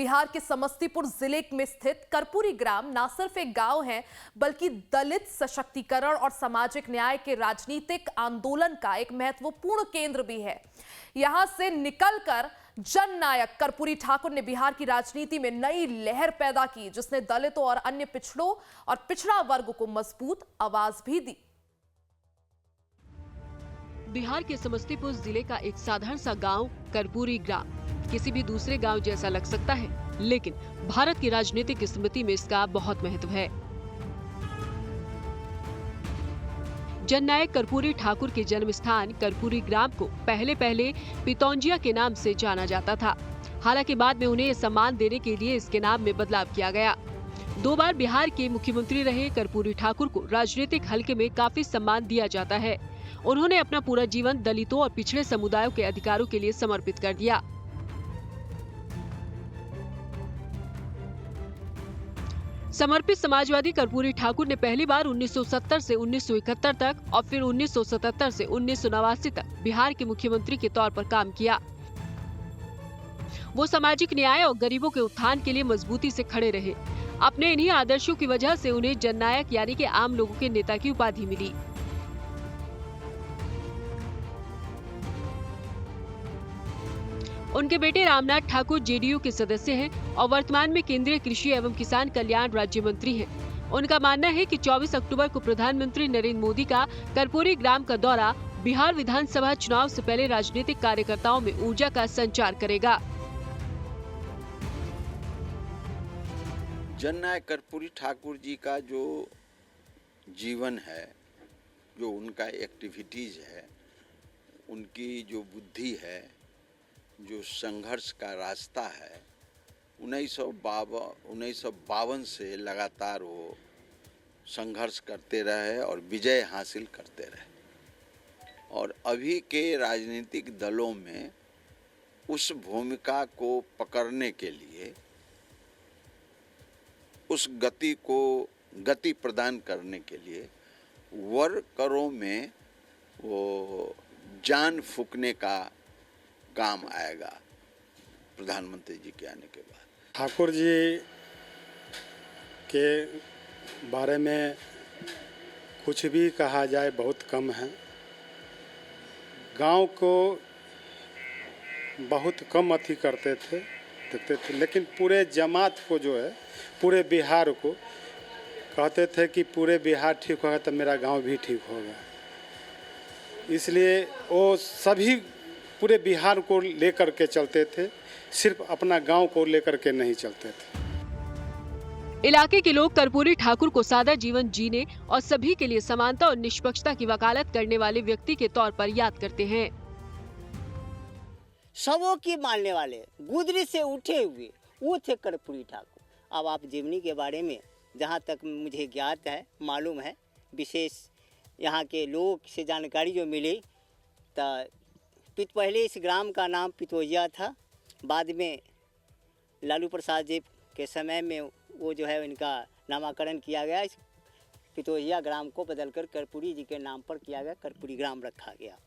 बिहार के समस्तीपुर जिले में स्थित कर्पूरी ग्राम न सिर्फ एक गांव है, बल्कि दलित सशक्तिकरण और सामाजिक न्याय के राजनीतिक आंदोलन का एक महत्वपूर्ण केंद्र भी है। यहां से निकलकर जननायक कर्पूरी ठाकुर ने बिहार की राजनीति में नई लहर पैदा की, जिसने दलितों और अन्य पिछड़ों और पिछड़ा वर्ग को मजबूत आवाज भी दी। बिहार के समस्तीपुर जिले का एक साधारण सा गांव कर्पूरी ग्राम किसी भी दूसरे गांव जैसा लग सकता है, लेकिन भारत की राजनीतिक स्मृति में इसका बहुत महत्व है। जननायक कर्पूरी ठाकुर के जन्म स्थान कर्पूरी ग्राम को पहले पितौंजिया के नाम से जाना जाता था। हालांकि बाद में उन्हें सम्मान देने के लिए इसके नाम में बदलाव किया गया। 2 बार बिहार के मुख्यमंत्री रहे कर्पूरी ठाकुर को राजनीतिक हलके में काफी सम्मान दिया जाता है। उन्होंने अपना पूरा जीवन दलितों और पिछड़े समुदायों के अधिकारों के लिए समर्पित कर दिया। समर्पित समाजवादी कर्पूरी ठाकुर ने पहली बार 1970 से 1971 तक और फिर 1977 से 1989 तक बिहार के मुख्यमंत्री के तौर पर काम किया। वो सामाजिक न्याय और गरीबों के उत्थान के लिए मजबूती से खड़े रहे। अपने इन्हीं आदर्शों की वजह से उन्हें जननायक यानी कि आम लोगों के नेता की उपाधि मिली। उनके बेटे रामनाथ ठाकुर जेडीयू के सदस्य हैं और वर्तमान में केंद्रीय कृषि एवं किसान कल्याण राज्य मंत्री हैं। उनका मानना है कि 24 अक्टूबर को प्रधानमंत्री नरेंद्र मोदी का कर्पूरी ग्राम का दौरा बिहार विधानसभा चुनाव से पहले राजनीतिक कार्यकर्ताओं में ऊर्जा का संचार करेगा। जननायक कर्पूरी ठाकुर जी का जो जीवन है, जो उनका एक्टिविटीज है, उनकी जो बुद्धि है, जो संघर्ष का रास्ता है, 1952 से लगातार वो संघर्ष करते रहे और विजय हासिल करते रहे। और अभी के राजनीतिक दलों में उस भूमिका को पकड़ने के लिए, उस गति को गति प्रदान करने के लिए वर्करों में वो जान फूंकने का काम आएगा प्रधानमंत्री जी के आने के बाद। ठाकुर जी के बारे में कुछ भी कहा जाए बहुत कम है। गांव को बहुत कम अति करते थे, देखते थे, लेकिन पूरे जमात को जो है, पूरे बिहार को कहते थे कि पूरे बिहार ठीक होगा तो मेरा गांव भी ठीक होगा। इसलिए वो सभी पूरे बिहार को लेकर के चलते थे, सिर्फ अपना गांव को लेकर के नहीं चलते थे। इलाके के लोग कर्पूरी ठाकुर को सादा जीवन जीने और सभी के लिए समानता और निष्पक्षता की वकालत करने वाले व्यक्ति के तौर पर याद करते हैं। सबों की मानने वाले गुदरी से उठे हुए वो थे कर्पूरी ठाकुर। अब आप जीवनी के बारे में जहाँ तक मुझे ज्ञात है, मालूम है, विशेष यहाँ के लोग से जानकारी जो मिली, तो पहले इस ग्राम का नाम पितौजिया था। बाद में लालू प्रसाद जी के समय में वो जो है इनका नामकरण किया गया। इस पितौजिया ग्राम को बदलकर कर्पूरी जी के नाम पर किया गया, कर्पूरी ग्राम रखा गया।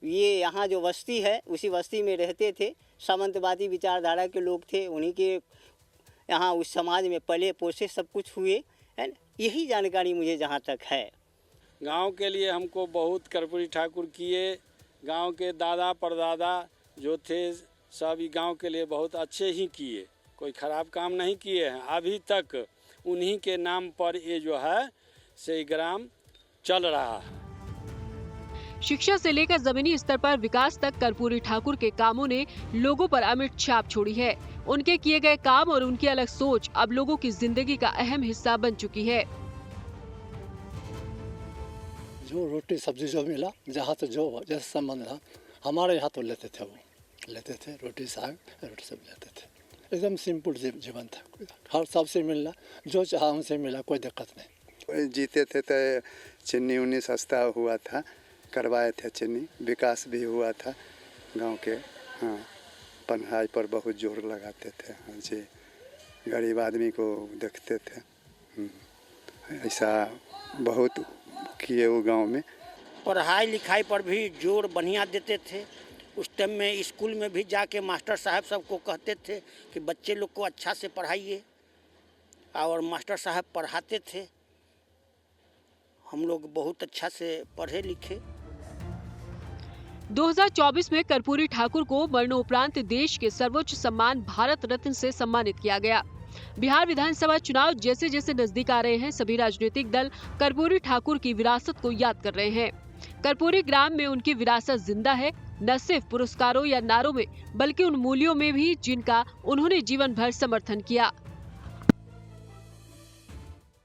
ये यहाँ जो बस्ती है, उसी बस्ती में रहते थे। सामंतवादी विचारधारा के लोग थे, उन्हीं के यहाँ उस समाज में पले पोसे सब कुछ हुए है। यही जानकारी मुझे जहाँ तक है। गांव के लिए हमको बहुत कर्पूरी ठाकुर किए। गांव के दादा परदादा जो थे सब गांव के लिए बहुत अच्छे ही किए, कोई खराब काम नहीं किए हैं। अभी तक उन्हीं के नाम पर ये जो है से ग्राम चल रहा है। शिक्षा से लेकर जमीनी स्तर पर विकास तक कर्पूरी ठाकुर के कामों ने लोगों पर अमिट छाप छोड़ी है। उनके किए गए काम और उनकी अलग सोच अब लोगों की जिंदगी का अहम हिस्सा बन चुकी है। जो रोटी सब्जी जो मिला, जहाँ से जो जैसे संबंध रहा, हमारे यहाँ तो लेते थे, वो लेते थे, रोटी साग रोटी सब लेते थे। एकदम सिंपल जीवन था। हर सबसे मिलना, जो चाहा उनसे मिला, कोई दिक्कत नहीं। जीते थे तो चीनी उन्नी सस्ता हुआ था, करवाए थे चीनी, विकास भी हुआ था गांव के। हाँ, पढ़ाई पर बहुत जोर लगाते थे। हाँ जी, गरीब आदमी को देखते थे। ऐसा बहुत किए वो गांव में। पढ़ाई लिखाई पर भी जोर बढ़िया देते थे। उस टाइम में स्कूल में भी जाके मास्टर साहब सबको कहते थे कि बच्चे लोग को अच्छा से पढ़ाइए, और मास्टर साहब पढ़ाते थे। हम लोग बहुत अच्छा से पढ़े लिखे। 2024 में कर्पूरी ठाकुर को मरणोपरांत देश के सर्वोच्च सम्मान भारत रत्न से सम्मानित किया गया। बिहार विधानसभा चुनाव जैसे जैसे नजदीक आ रहे हैं, सभी राजनीतिक दल कर्पूरी ठाकुर की विरासत को याद कर रहे हैं। कर्पूरी ग्राम में उनकी विरासत जिंदा है, न सिर्फ पुरस्कारों या नारों में, बल्कि उन मूल्यों में भी जिनका उन्होंने जीवन भर समर्थन किया।